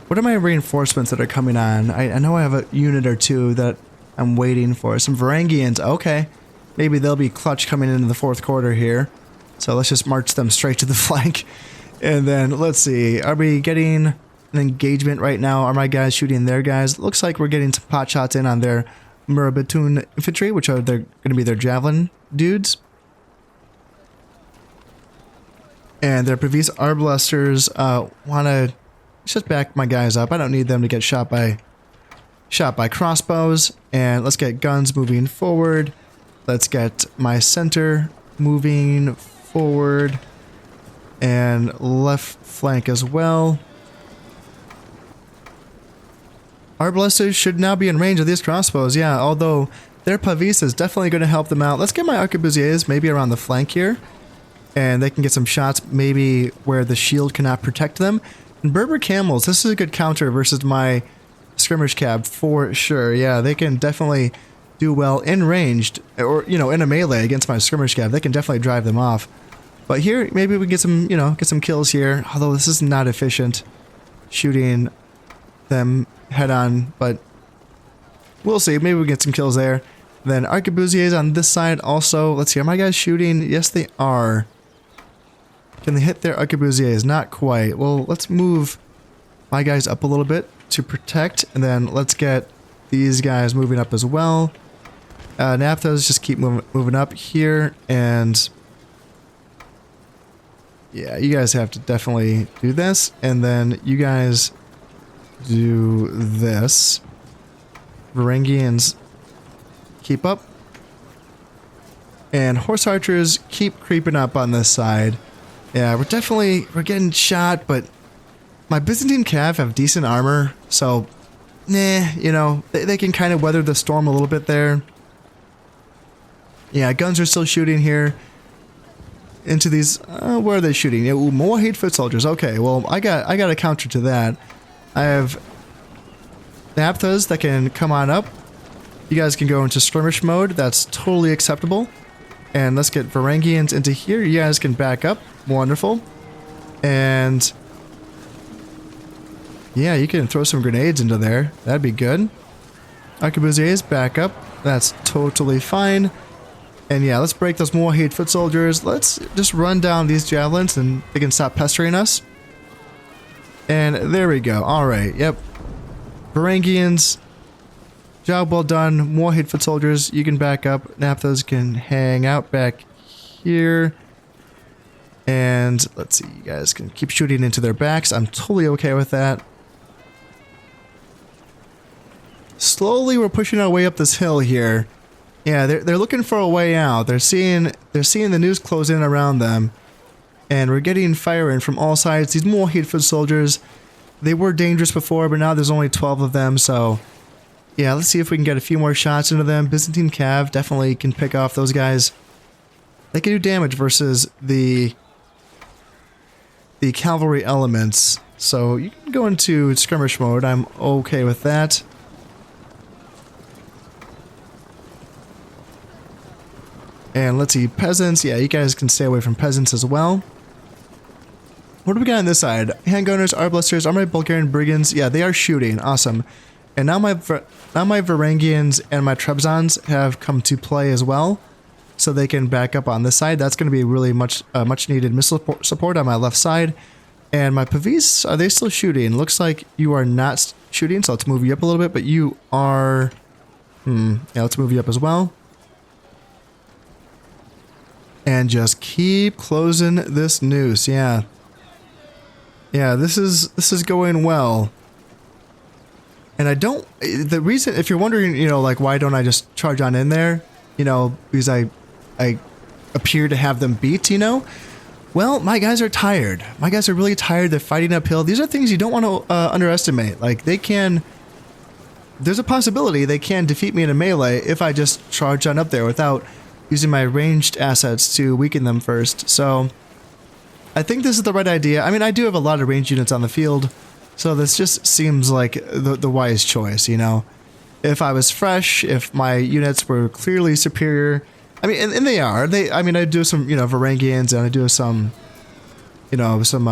What are my reinforcements that are coming on? I know I have a unit or 2 that I'm waiting for. Some Varangians. Okay. Maybe they'll be clutch coming into the 4th quarter here. So let's just march them straight to the flank. And then, let's see. Are we getting an engagement right now? Are my guys shooting their guys? Looks like we're getting some pot shots in on their Murabitun infantry, which are going to be their javelin dudes. And their Pavis arbalesters want to just back my guys up. I don't need them to get shot by crossbows. And let's get guns moving forward. Let's get my center moving forward and left flank as well. Arbalesters should now be in range of these crossbows, yeah, although their Pavis is definitely going to help them out. Let's get my arquebusiers maybe around the flank here, and they can get some shots maybe where the shield cannot protect them. And Berber camels, this is a good counter versus my skirmish cab for sure. Yeah, they can definitely do well in ranged, or in a melee against my skirmish cav. They can definitely drive them off. But here, maybe we can get some kills here. Although this is not efficient, shooting them head on. But we'll see. Maybe we get some kills there. Then arquebusiers on this side also. Let's see. Are my guys shooting? Yes, they are. Can they hit their arquebusiers? Not quite. Well, let's move my guys up a little bit to protect, and then let's get these guys moving up as well. Naphthas just keep moving up here, and yeah, you guys have to definitely do this, and then you guys do this. Varangians keep up, and horse archers keep creeping up on this side. Yeah, we're getting shot, but my Byzantine cav have decent armor, so nah, they can kind of weather the storm a little bit there. Yeah, guns are still shooting here into these. Where are they shooting? Yeah, Muwahid foot soldiers. Okay, well, I got a counter to that. I have Naphthas that can come on up. You guys can go into skirmish mode. That's totally acceptable. And let's get Varangians into here. You guys can back up. Wonderful. And yeah, you can throw some grenades into there. That'd be good. Arquebusiers, back up. That's totally fine. And yeah, let's break those Almohad foot soldiers. Let's just run down these javelins and they can stop pestering us. And there we go. Alright, yep. Varangians, job well done. Almohad foot soldiers, you can back up. Naphthos can hang out back here. And let's see, you guys can keep shooting into their backs. I'm totally okay with that. Slowly we're pushing our way up this hill here. Yeah, they're looking for a way out. They're seeing the news close in around them. And we're getting firing from all sides. These Almohad foot soldiers, they were dangerous before, but now there's only 12 of them, so yeah, let's see if we can get a few more shots into them. Byzantine Cav definitely can pick off those guys. They can do damage versus the cavalry elements. So you can go into skirmish mode. I'm okay with that. And let's see, peasants. Yeah, you guys can stay away from peasants as well. What do we got on this side? Handgunners, arbalesters, armored Bulgarian brigands. Yeah, they are shooting. Awesome. And now my Varangians and my Trebizonds have come to play as well, so they can back up on this side. That's going to be really much needed missile support on my left side. And my Pavis, are they still shooting? Looks like you are not shooting, so let's move you up a little bit. But you are. Yeah, let's move you up as well. And just keep closing this noose. Yeah. Yeah, this is going well. And I don't, the reason, if you're wondering, you know, like, why don't I just charge on in there? You know, because I appear to have them beat, you know? Well, my guys are tired. My guys are really tired. They're fighting uphill. These are things you don't want to underestimate. Like, they can, there's a possibility they can defeat me in a melee if I just charge on up there without using my ranged assets to weaken them first. So I think this is the right idea. I mean, I do have a lot of ranged units on the field, so this just seems like the wise choice, you know? If I was fresh, if my units were clearly superior, I mean, and they are. I mean, I do some, you know, Varangians, and I do some, you know, some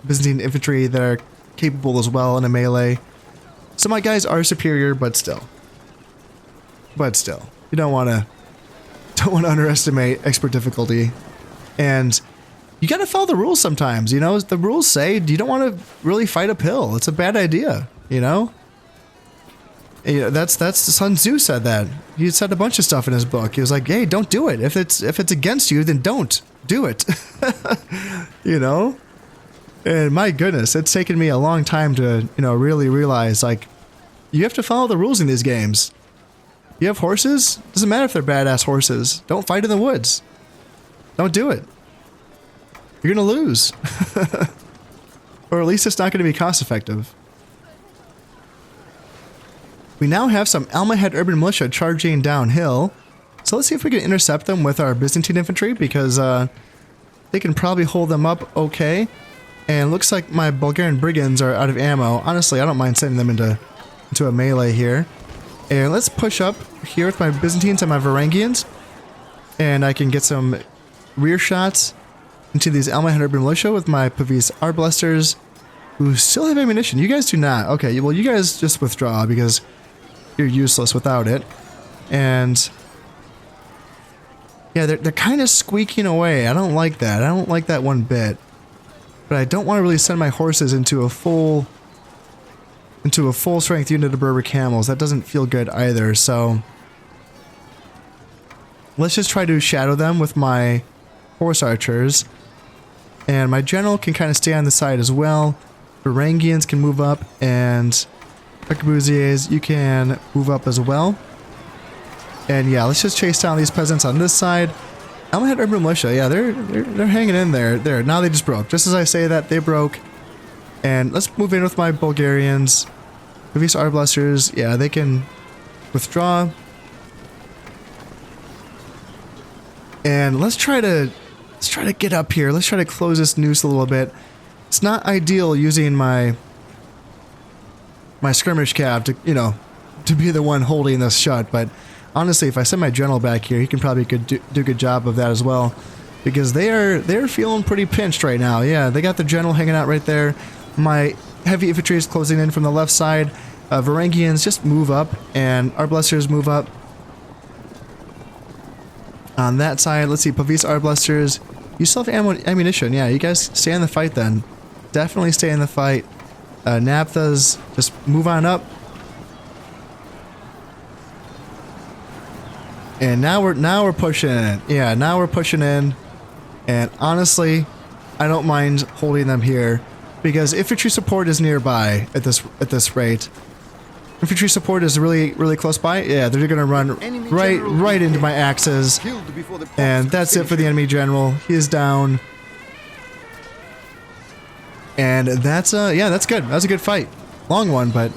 Byzantine infantry that are capable as well in a melee. So my guys are superior, but still. You don't want to underestimate expert difficulty. And you gotta follow the rules sometimes, you know? The rules say you don't want to really fight uphill. It's a bad idea, you know? You know, that's Sun Tzu said that. He said a bunch of stuff in his book. He was like, hey, don't do it. If it's against you, then don't do it. You know? And my goodness, it's taken me a long time to, you know, really realize, like, you have to follow the rules in these games. You have horses? Doesn't matter if they're badass horses. Don't fight in the woods. Don't do it. You're gonna lose. Or at least it's not gonna be cost effective. We now have some Almohad urban militia charging downhill. So let's see if we can intercept them with our Byzantine infantry, because they can probably hold them up okay. And it looks like my Bulgarian brigands are out of ammo. Honestly, I don't mind sending them into a melee here. And let's push up here with my Byzantines and my Varangians. And I can get some rear shots into these Almohad urban militia with my Pavis arbalesters, who still have ammunition. You guys do not. Okay, well, you guys just withdraw because you're useless without it. And yeah, they're kind of squeaking away. I don't like that. I don't like that one bit. But I don't want to really send my horses into a full strength unit of Berber camels. That doesn't feel good either. So let's just try to shadow them with my horse archers. And my general can kind of stay on the side as well. Varangians can move up, and Arquebusiers, you can move up as well. And yeah, let's just chase down these peasants on this side. Almohad urban militia, yeah, they're hanging in there. There, now they just broke. Just as I say that, they broke. And let's move in with my Bulgarians. Pavis arbalesters, yeah, they can withdraw. And let's try to get up here. Let's try to close this noose a little bit. It's not ideal using my skirmish cav to, you know, to be the one holding this shut, but honestly, if I send my general back here, he can probably do a good job of that as well, because they're feeling pretty pinched right now. Yeah, they got the general hanging out right there. My heavy infantry is closing in from the left side. Varangians just move up, and arbalesters move up. On that side, let's see, Pavis Arblasters. You still have ammunition. Yeah, you guys stay in the fight then. Definitely stay in the fight. Naphthas, just move on up. And now we're pushing in. Yeah, now we're pushing in. And honestly, I don't mind holding them here because infantry support is nearby at this rate. Infantry support is really close by. Yeah, they're gonna run right into my axes. And that's it for the enemy general. He is down. And that's yeah, that's good. That was a good fight. Long one, but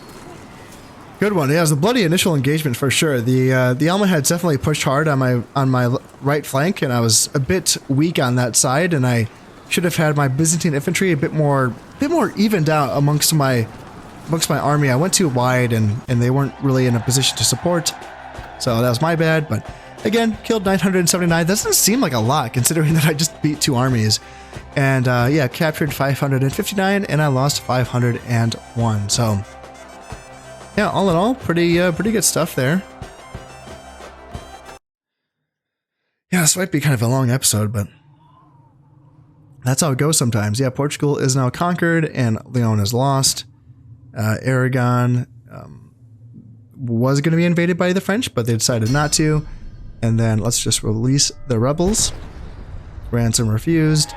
good one. Yeah, it was a bloody initial engagement for sure. The Almohads definitely pushed hard on my right flank, and I was a bit weak on that side, and I should have had my Byzantine infantry a bit more evened out amongst my army. I went too wide, and they weren't really in a position to support, so that was my bad. But again, killed 979. That doesn't seem like a lot considering that I just beat 2 armies. And yeah, captured 559, and I lost 501. So yeah, all in all, pretty good stuff there. Yeah, this might be kind of a long episode, but that's how it goes sometimes. Yeah, Portugal is now conquered, and Leon is lost. Aragon was going to be invaded by the French, but they decided not to. And then let's just release the rebels. Ransom refused.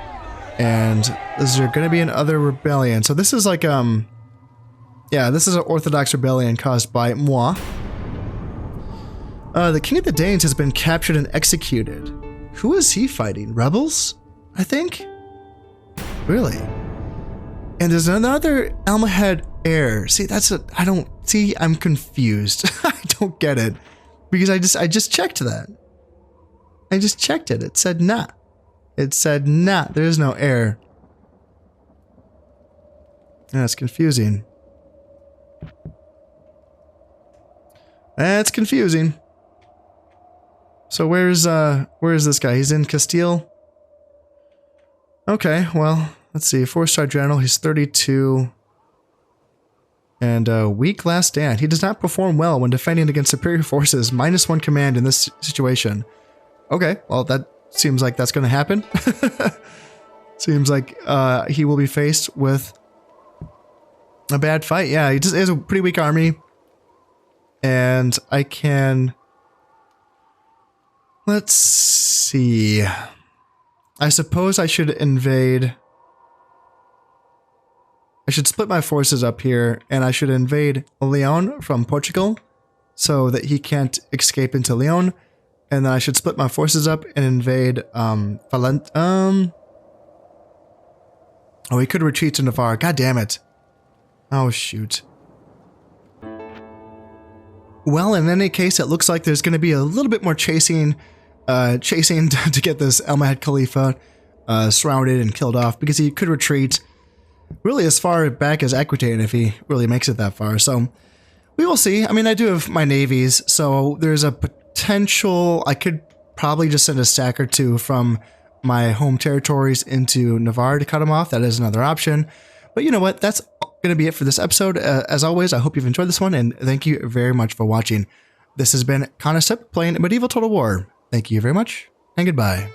And this is going to be another rebellion. So this is like, yeah, this is an Orthodox rebellion caused by moi. The King of the Danes has been captured and executed. Who is he fighting? Rebels? I think? Really? And there's another Almohad heir. See, I'm confused. I don't get it. Because I just checked that. I just checked it. It said nah. It said nah, there is no heir. That's confusing. That's confusing. So where's this guy? He's in Castile. Okay, well, let's see. 4-star general, he's 32. And weak last stand. He does not perform well when defending against superior forces. -1 command in this situation. Okay, well that seems like that's going to happen. Seems like he will be faced with a bad fight. Yeah, he just is a pretty weak army. And I can... Let's see. I suppose I should invade... I should split my forces up here, and I should invade Leon from Portugal so that he can't escape into Leon. And then I should split my forces up and invade Valent. Oh, he could retreat to Navarre. God damn it. Oh, shoot. Well, in any case, it looks like there's going to be a little bit more chasing to get this Almohad Calipha surrounded and killed off, because he could retreat really as far back as Aquitaine if he really makes it that far. So we will see. I mean, I do have my navies, so there's a potential I could probably just send a stack or 2 from my home territories into Navarre to cut him off. That is another option. But you know what? That's going to be it for this episode. As always, I hope you've enjoyed this one, and thank you very much for watching. This has been Conostep playing Medieval Total War. Thank you very much, and goodbye.